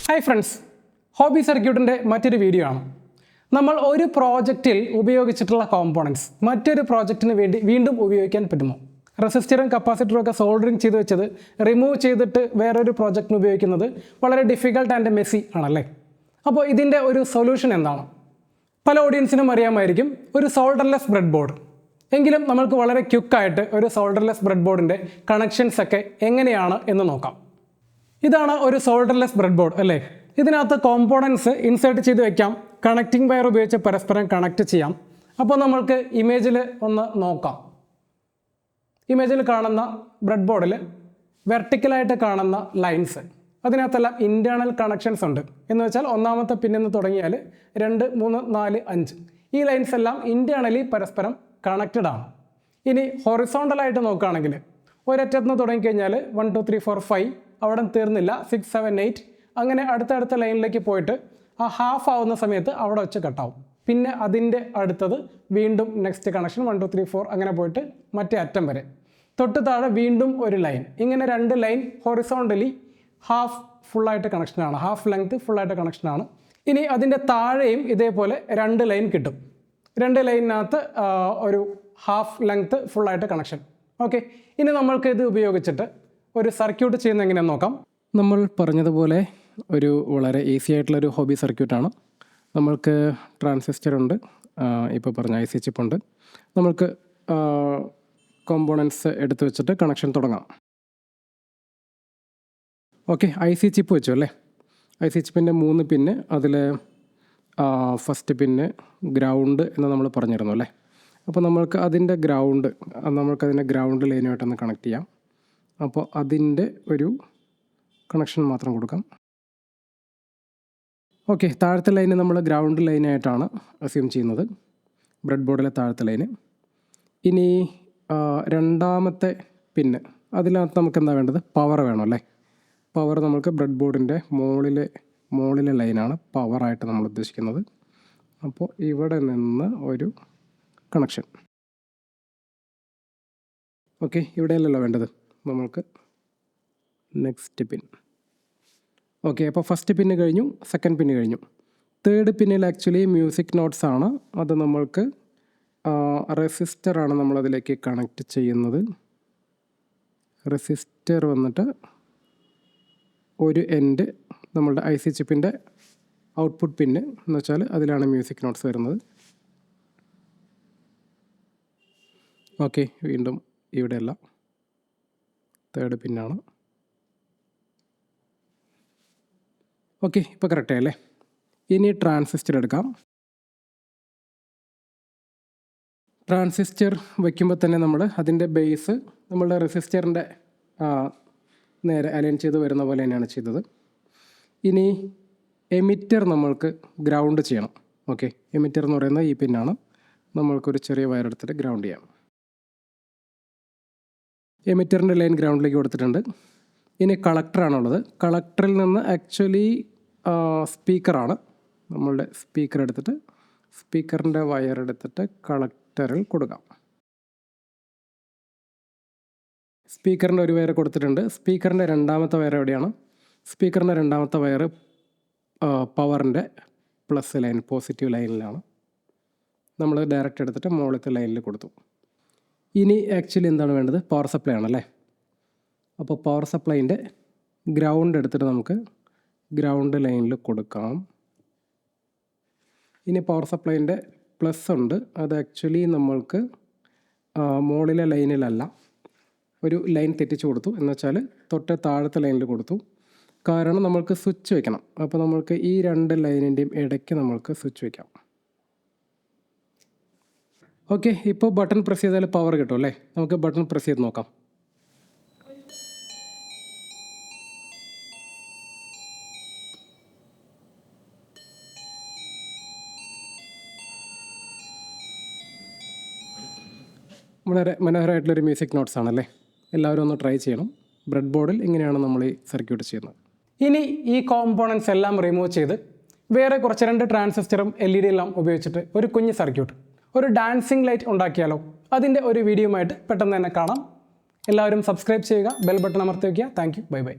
Hi friends, hobby സർക്യൂട്ടിൻ്റെ മറ്റൊരു video ആണ്. നമ്മൾ ഒരു പ്രോജക്റ്റിൽ ഉപയോഗിച്ചിട്ടുള്ള കോമ്പോണൻസ് മറ്റൊരു പ്രോജക്റ്റിന് വേണ്ടി വീണ്ടും ഉപയോഗിക്കാൻ പറ്റുമോ? റെസിസ്റ്ററും കപ്പാസിറ്ററും ഒക്കെ സോൾഡറിങ് ചെയ്ത് വെച്ചത് റിമൂവ് ചെയ്തിട്ട് വേറൊരു പ്രോജക്റ്റിന് ഉപയോഗിക്കുന്നത് വളരെ ഡിഫിക്കൽട്ട് ആൻഡ് മെസ്സി ആണല്ലേ. അപ്പോൾ ഇതിൻ്റെ ഒരു സൊല്യൂഷൻ എന്താണ്? പല ഓഡിയൻസിനും അറിയാമായിരിക്കും, ഒരു സോൾഡർലെസ് ബ്രെഡ് ബോർഡ്. എങ്കിലും നമ്മൾക്ക് വളരെ ക്വിക്കായിട്ട് ഒരു സോൾഡർലെസ് ബ്രെഡ് ബോർഡിൻ്റെ കണക്ഷൻസ് ഒക്കെ എങ്ങനെയാണ് എന്ന് നോക്കാം. ഇതാണ് ഒരു സോൾഡർലെസ് ബ്രെഡ് ബോർഡ് അല്ലേ. ഇതിനകത്ത് കോമ്പോണൻസ് ഇൻസേർട്ട് ചെയ്ത് വെക്കാം, കണക്റ്റിംഗ് വയർ ഉപയോഗിച്ച് പരസ്പരം കണക്ട് ചെയ്യാം. അപ്പോൾ നമ്മൾക്ക് ഇമേജിൽ ഒന്ന് നോക്കാം. ഇമേജിൽ കാണുന്ന ബ്രെഡ് ബോർഡിൽ വെർട്ടിക്കലായിട്ട് കാണുന്ന ലൈൻസ്, അതിനകത്തെല്ലാം ഇൻറ്റേർണൽ കണക്ഷൻസ് ഉണ്ട്. എന്ന് വെച്ചാൽ ഒന്നാമത്തെ പിന്നിൽ തുടങ്ങിയാൽ 2, 3, 4, 5 ഈ ലൈൻസ് എല്ലാം ഇൻറ്റേർണലി പരസ്പരം കണക്റ്റഡ് ആണ്. ഇനി ഹൊറിസോണ്ടലായിട്ട് നോക്കുകയാണെങ്കിൽ ഒരറ്റത്ത് നിന്ന് തുടങ്ങിക്കഴിഞ്ഞാൽ 1, 2, 3, 4, 5 അവിടെ തീർന്നില്ല, 6, 7, 8 അങ്ങനെ അടുത്തടുത്ത ലൈനിലേക്ക് പോയിട്ട് ആ ഹാഫ് ആവുന്ന സമയത്ത് അവിടെ വെച്ച് കട്ടാവും. പിന്നെ അതിൻ്റെ അടുത്തത് വീണ്ടും നെക്സ്റ്റ് കണക്ഷൻ 1, 2, 3, 4 അങ്ങനെ പോയിട്ട് മറ്റേ അറ്റം വരെ. തൊട്ട് താഴെ വീണ്ടും ഒരു ലൈൻ. ഇങ്ങനെ 2 ലൈൻ ഹൊറിസോണ്ടലി ഹാഫ് ഫുള്ളായിട്ട് കണക്ഷനാണ്, ഹാഫ് ലെങ്ത് ഫുള്ളായിട്ട് കണക്ഷനാണ്. ഇനി അതിൻ്റെ താഴെയും ഇതേപോലെ 2 ലൈൻ കിട്ടും. 2 ലൈനിനകത്ത് ഒരു ഹാഫ് ലെങ്ത് ഫുള്ളായിട്ട് കണക്ഷൻ. ഓക്കെ, ഇനി നമ്മൾക്ക് ഇത് ഉപയോഗിച്ചിട്ട് ഒരു സർക്യൂട്ട് ചെയ്യുന്ന എങ്ങനെയാണെന്ന് നോക്കാം. നമ്മൾ പറഞ്ഞതുപോലെ ഒരു വളരെ ഈസി ആയിട്ടുള്ളൊരു ഹോബി സർക്യൂട്ടാണ്. നമ്മൾക്ക് ട്രാൻസിസ്റ്റർ ഉണ്ട്, ഇപ്പോൾ പറഞ്ഞ IC ചിപ്പ് ഉണ്ട്. നമ്മൾക്ക് കോമ്പോണൻസ് എടുത്ത് വെച്ചിട്ട് കണക്ഷൻ തുടങ്ങാം. ഓക്കെ, IC ചിപ്പ് വെച്ചു അല്ലേ. IC ചിപ്പിൻ്റെ 3 പിന്ന്, അതിൽ ഫസ്റ്റ് പിന്ന് ഗ്രൗണ്ട് എന്ന് നമ്മൾ പറഞ്ഞിരുന്നു അല്ലേ. അപ്പോൾ നമ്മൾക്ക് അതിൻ്റെ ഗ്രൗണ്ട് ലൈനുമായിട്ടൊന്ന് കണക്ട് ചെയ്യാം. അപ്പോൾ അതിൻ്റെ ഒരു കണക്ഷൻ മാത്രം കൊടുക്കാം. ഓക്കെ, താഴത്തെ ലൈന് നമ്മൾ ഗ്രൗണ്ട് ലൈനായിട്ടാണ് അസ്യൂം ചെയ്യുന്നത്, ബ്രെഡ് ബോർഡിലെ താഴത്തെ ലൈന്. ഇനി രണ്ടാമത്തെ പിന്ന്, അതിനകത്ത് നമുക്ക് എന്താ വേണ്ടത്? പവർ വേണം അല്ലേ. പവർ നമുക്ക് ബ്രെഡ് ബോർഡിൻ്റെ മുകളിലെ ലൈനാണ് പവറായിട്ട് നമ്മൾ ഉദ്ദേശിക്കുന്നത്. അപ്പോൾ ഇവിടെ നിന്ന് ഒരു കണക്ഷൻ. ഓക്കെ, ഇവിടെയല്ലല്ലോ വേണ്ടത്, നമ്മൾക്ക് നെക്സ്റ്റ് പിൻ. ഓക്കെ, അപ്പോൾ ഫസ്റ്റ് പിന്ന് കഴിഞ്ഞു, സെക്കൻഡ് പിന്ന് കഴിഞ്ഞു. തേർഡ് പിന്നിൽ ആക്ച്വലി മ്യൂസിക് നോട്ട്സ് ആണ്. അത് നമ്മൾക്ക് റെസിസ്റ്ററാണ് നമ്മളതിലേക്ക് കണക്റ്റ് ചെയ്യുന്നത്. റെസിസ്റ്റർ വന്നിട്ട് ഒരു എൻഡ് നമ്മളുടെ IC ചിപ്പിൻ്റെ ഔട്ട്പുട്ട് പിന്ന് എന്ന് വെച്ചാൽ അതിലാണ് മ്യൂസിക് നോട്ട്സ് വരുന്നത്. ഓക്കെ, വീണ്ടും ഇവിടെയല്ല, തേർഡ് പിന്നാണ്. ഓക്കെ, ഇപ്പോൾ കറക്റ്റ് അല്ലേ. ഇനി ട്രാൻസിസ്റ്റർ എടുക്കാം. ട്രാൻസിസ്റ്റർ വയ്ക്കുമ്പോൾ തന്നെ നമ്മൾ അതിൻ്റെ ബേസ് നമ്മളുടെ റെസിസ്റ്ററിൻ്റെ നേരെ അലൈൻ ചെയ്ത് വരുന്ന പോലെ തന്നെയാണ് ചെയ്തത്. ഇനി എമിറ്റർ നമ്മൾക്ക് ഗ്രൗണ്ട് ചെയ്യണം. ഓക്കെ, എമിറ്റർ എന്ന് പറയുന്നത് ഈ പിന്നാണ്. നമ്മൾക്കൊരു ചെറിയ വയർ എടുത്തിട്ട് ഗ്രൗണ്ട് ചെയ്യാം. എമിറ്ററിൻ്റെ ലൈൻ ഗ്രൗണ്ടിലേക്ക് കൊടുത്തിട്ടുണ്ട്. ഇനി കളക്ടറാണുള്ളത്. കളക്ടറിൽ നിന്ന് ആക്ച്വലി സ്പീക്കറാണ്. നമ്മളുടെ സ്പീക്കർ എടുത്തിട്ട് സ്പീക്കറിൻ്റെ വയർ എടുത്തിട്ട് കളക്ടറിൽ കൊടുക്കാം. സ്പീക്കറിൻ്റെ ഒരു വയർ കൊടുത്തിട്ടുണ്ട്. സ്പീക്കറിൻ്റെ രണ്ടാമത്തെ വയർ എവിടെയാണ്? സ്പീക്കറിൻ്റെ രണ്ടാമത്തെ വയർ പവറിൻ്റെ പ്ലസ് ലൈൻ, പോസിറ്റീവ് ലൈനിലാണ്. നമ്മൾ ഡയറക്റ്റ് എടുത്തിട്ട് മുകളിലത്തെ ലൈനിൽ കൊടുത്തു. ഇനി ആക്ച്വലി എന്താണ് വേണ്ടത്? പവർ സപ്ലൈ ആണല്ലേ. അപ്പോൾ പവർ സപ്ലൈൻ്റെ ഗ്രൗണ്ട് എടുത്തിട്ട് നമുക്ക് ഗ്രൗണ്ട് ലൈനിൽ കൊടുക്കാം. ഇനി പവർ സപ്ലൈൻ്റെ പ്ലസ് ഉണ്ട്, അത് ആക്ച്വലി നമ്മൾക്ക് മുകളിലെ ലൈനിലല്ല, ഒരു ലൈൻ തെറ്റിച്ച് കൊടുത്തു. എന്ന് വെച്ചാൽ തൊട്ട് താഴത്തെ ലൈനിൽ കൊടുത്തു. കാരണം നമ്മൾക്ക് സ്വിച്ച് വെക്കണം. അപ്പോൾ നമ്മൾക്ക് ഈ 2 ലൈനിൻ്റെയും ഇടയ്ക്ക് നമ്മൾക്ക് സ്വിച്ച് വെക്കാം. ഓക്കെ, ഇപ്പോൾ ബട്ടൺ പ്രസ് ചെയ്താൽ പവർ കിട്ടും അല്ലേ. നമുക്ക് ബട്ടൺ പ്രസ് ചെയ്ത് നോക്കാം. വളരെ മനോഹരമായിട്ടുള്ളൊരു മ്യൂസിക് നോട്ട്സ് ആണല്ലേ. എല്ലാവരും ഒന്ന് ട്രൈ ചെയ്യണം. ബ്രെഡ് ബോർഡിൽ ഇങ്ങനെയാണ് നമ്മൾ ഈ സർക്യൂട്ട് ചെയ്യുന്നത്. ഇനി ഈ കോമ്പോണൻസ് എല്ലാം റിമൂവ് ചെയ്ത് വേറെ കുറച്ച് 2 ട്രാൻസിസ്റ്ററും LED എല്ലാം ഉപയോഗിച്ചിട്ട് ഒരു കുഞ്ഞ് സർക്യൂട്ട്, ഒരു ഡാൻസിങ് ലൈറ്റ് ഉണ്ടാക്കിയാലോ? അതിൻ്റെ ഒരു വീഡിയോയുമായിട്ട് പെട്ടെന്ന് തന്നെ കാണാം. എല്ലാവരും സബ്സ്ക്രൈബ് ചെയ്യുക, ബെൽ ബട്ടൺ അമർത്തി വയ്ക്കുക. Thank you, bye bye.